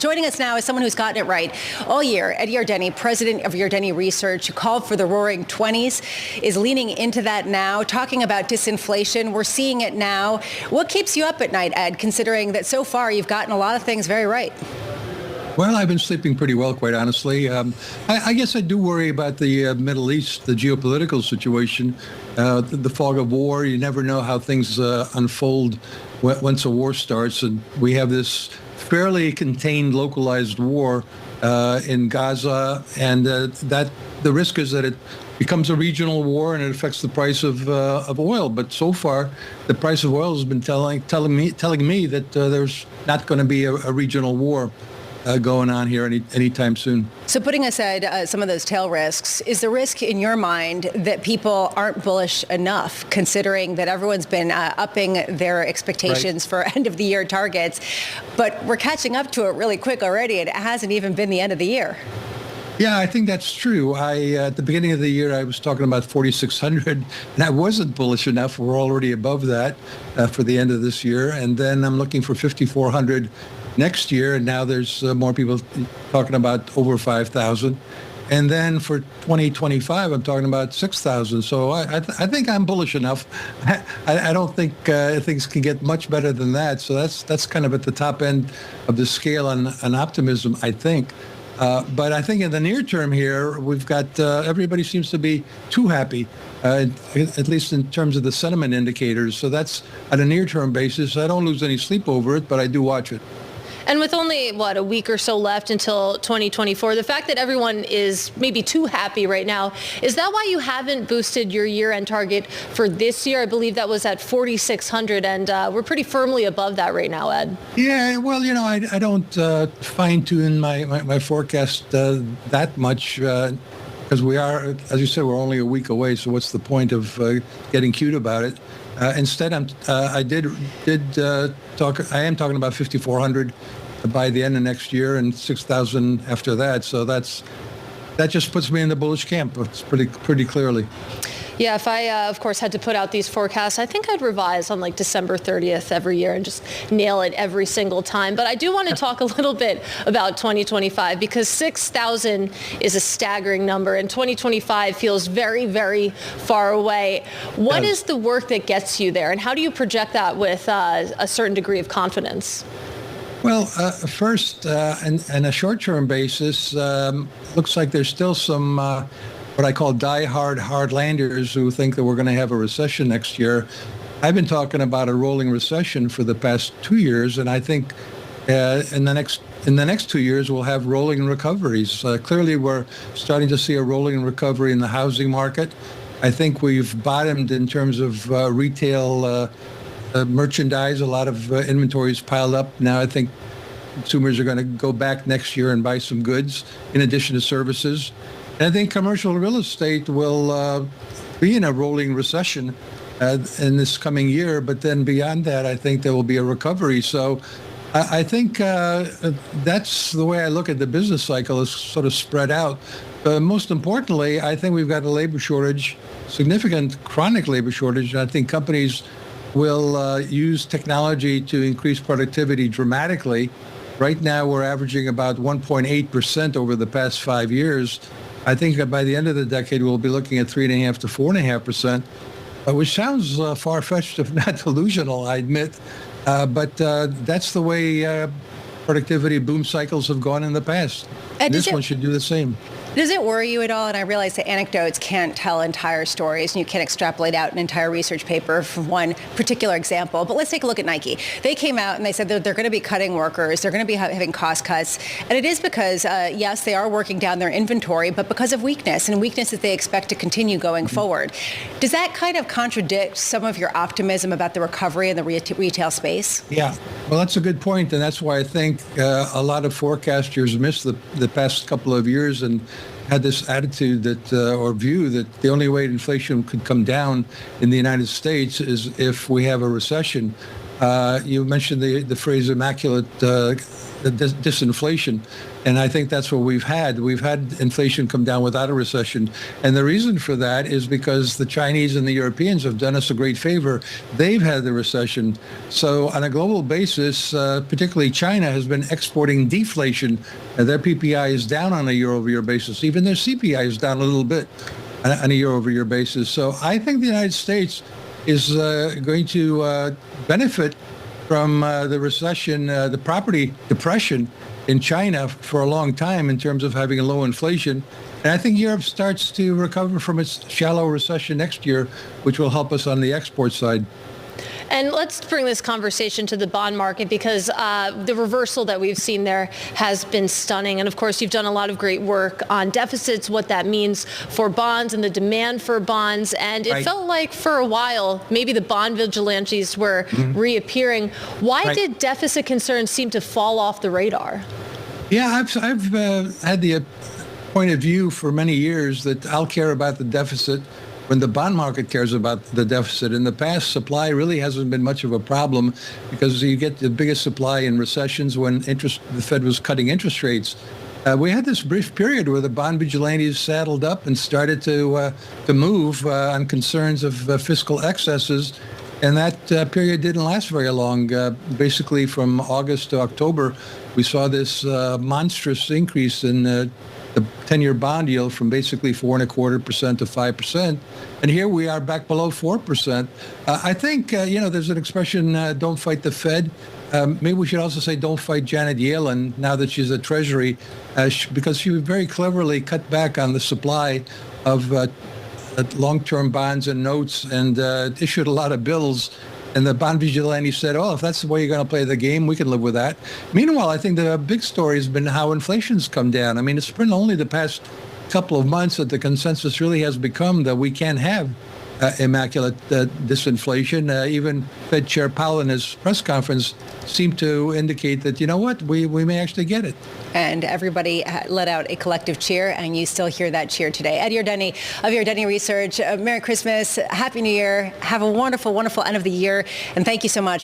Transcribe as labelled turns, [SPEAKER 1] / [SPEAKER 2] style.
[SPEAKER 1] Joining us now is someone who's gotten it right all year. Ed Yardeni, president of Yardeni Research, who called for the roaring 20s, is leaning into that now, talking about disinflation. We're seeing it now. What keeps you up at night, Ed, considering that so far you've gotten a lot of things very right?
[SPEAKER 2] Well, I've been sleeping pretty well, quite honestly. I guess I do worry about the Middle East, the geopolitical situation, the fog of war. You never know how things unfold once a war starts. And we have this fairly contained, localized war in Gaza. And that the risk is that it becomes a regional war and it affects the price of oil. But so far, the price of oil has been telling me that there's not going to be a regional war going on here anytime soon.
[SPEAKER 1] So putting aside some of those tail risks, is the risk in your mind that people aren't bullish enough, considering that everyone's been upping their expectations for end of the year targets, but we're catching up to it really quick already, and it hasn't even been the end of the year?
[SPEAKER 2] Yeah, I think that's true. At the beginning of the year, I was talking about 4,600, and I wasn't bullish enough. We're already above that for the end of this year. And then I'm looking for 5,400 next year, and now there's more people talking about over 5,000. And then for 2025, I'm talking about 6,000. So I think I'm bullish enough. I don't think things can get much better than that. So that's kind of at the top end of the scale on optimism, I think. But I think in the near term here, we've got everybody seems to be too happy, at least in terms of the sentiment indicators. So that's on a near-term basis. I don't lose any sleep over it, but I do watch it.
[SPEAKER 3] And with only, a week or so left until 2024, the fact that everyone is maybe too happy right now, is that why you haven't boosted your year-end target for this year? I believe that was at 4,600, and we're pretty firmly above that right now, Ed.
[SPEAKER 2] Yeah, well, I don't fine-tune my forecast that much because we are, as you said, we're only a week away, so what's the point of getting cute about it? Instead, I am talking about 5,400 by the end of next year and 6,000 after that. So that just puts me in the bullish camp. It's pretty clearly.
[SPEAKER 3] Yeah, if I, of course, had to put out these forecasts, I think I'd revise on December 30th every year and just nail it every single time. But I do want to talk a little bit about 2025 because 6,000 is a staggering number and 2025 feels very, very far away. What is the work that gets you there, and how do you project that with a certain degree of confidence?
[SPEAKER 2] Well, first, on a short-term basis, looks like there's still some what I call die-hard hardlanders who think that we're going to have a recession next year. I've been talking about a rolling recession for the past 2 years, and I think in the next 2 years we'll have rolling recoveries. Clearly, we're starting to see a rolling recovery in the housing market. I think we've bottomed in terms of retail merchandise. A lot of inventories piled up. Now I think consumers are going to go back next year and buy some goods in addition to services. And I think commercial real estate will be in a rolling recession in this coming year. But then beyond that, I think there will be a recovery. So I think that's the way I look at the business cycle, is sort of spread out. Most importantly, I think we've got a labor shortage, significant chronic labor shortage. And I think companies will use technology to increase productivity dramatically. Right now, we're averaging about 1.8% over the past 5 years. I think that by the end of the decade, we'll be looking at 3.5% to 4.5%, which sounds far-fetched, if not delusional, I admit. But that's the way productivity boom cycles have gone in the past. This one should do the same.
[SPEAKER 1] Does it worry you at all? And I realize that anecdotes can't tell entire stories, and you can't extrapolate out an entire research paper from one particular example. But let's take a look at Nike. They came out and they said that they're going to be cutting workers. They're going to be having cost cuts. And it is because, yes, they are working down their inventory, but because of weakness that they expect to continue going forward. Does that kind of contradict some of your optimism about the recovery in the retail space?
[SPEAKER 2] Yeah, well, that's a good point. And that's why I think a lot of forecasters missed the past couple of years and had this attitude that or view that the only way inflation could come down in the United States is if we have a recession. You mentioned the phrase immaculate disinflation, and I think that's what we've had. We've had inflation come down without a recession, and the reason for that is because the Chinese and the Europeans have done us a great favor. They've had the recession. So on a global basis, particularly China has been exporting deflation. Their PPI is down on a year-over-year basis. Even their CPI is down a little bit on a year-over-year basis. So I think the United States is going to benefit from the recession, the property depression in China for a long time in terms of having a low inflation. And I think Europe starts to recover from its shallow recession next year, which will help us on the export side.
[SPEAKER 3] And let's bring this conversation to the bond market, because the reversal that we've seen there has been stunning. And of course, you've done a lot of great work on deficits, what that means for bonds and the demand for bonds. And it felt like for a while, maybe the bond vigilantes were reappearing. Why did deficit concerns seem to fall off the radar?
[SPEAKER 2] Yeah, I've had the point of view for many years that I'll care about the deficit when the bond market cares about the deficit. In the past, supply really hasn't been much of a problem because you get the biggest supply in recessions when the Fed was cutting interest rates. We had this brief period where the bond vigilantes saddled up and started to move on concerns of fiscal excesses. And that period didn't last very long. Basically, from August to October, we saw this monstrous increase in the 10-year bond yield from basically 4.25% to 5%. And here we are back below 4%. I think, there's an expression, don't fight the Fed. Maybe we should also say don't fight Janet Yellen now that she's at Treasury, because she very cleverly cut back on the supply of long-term bonds and notes and issued a lot of bills. And the bond vigilante said, if that's the way you're going to play the game, we can live with that. Meanwhile, I think the big story has been how inflation's come down. I mean, it's been only the past couple of months that the consensus really has become that we can't have immaculate disinflation. Even Fed Chair Powell in his press conference seemed to indicate that, we may actually get it.
[SPEAKER 1] And everybody let out a collective cheer, and you still hear that cheer today. Ed Yardeni of Yardeni Research, Merry Christmas, Happy New Year. Have a wonderful, wonderful end of the year, and thank you so much.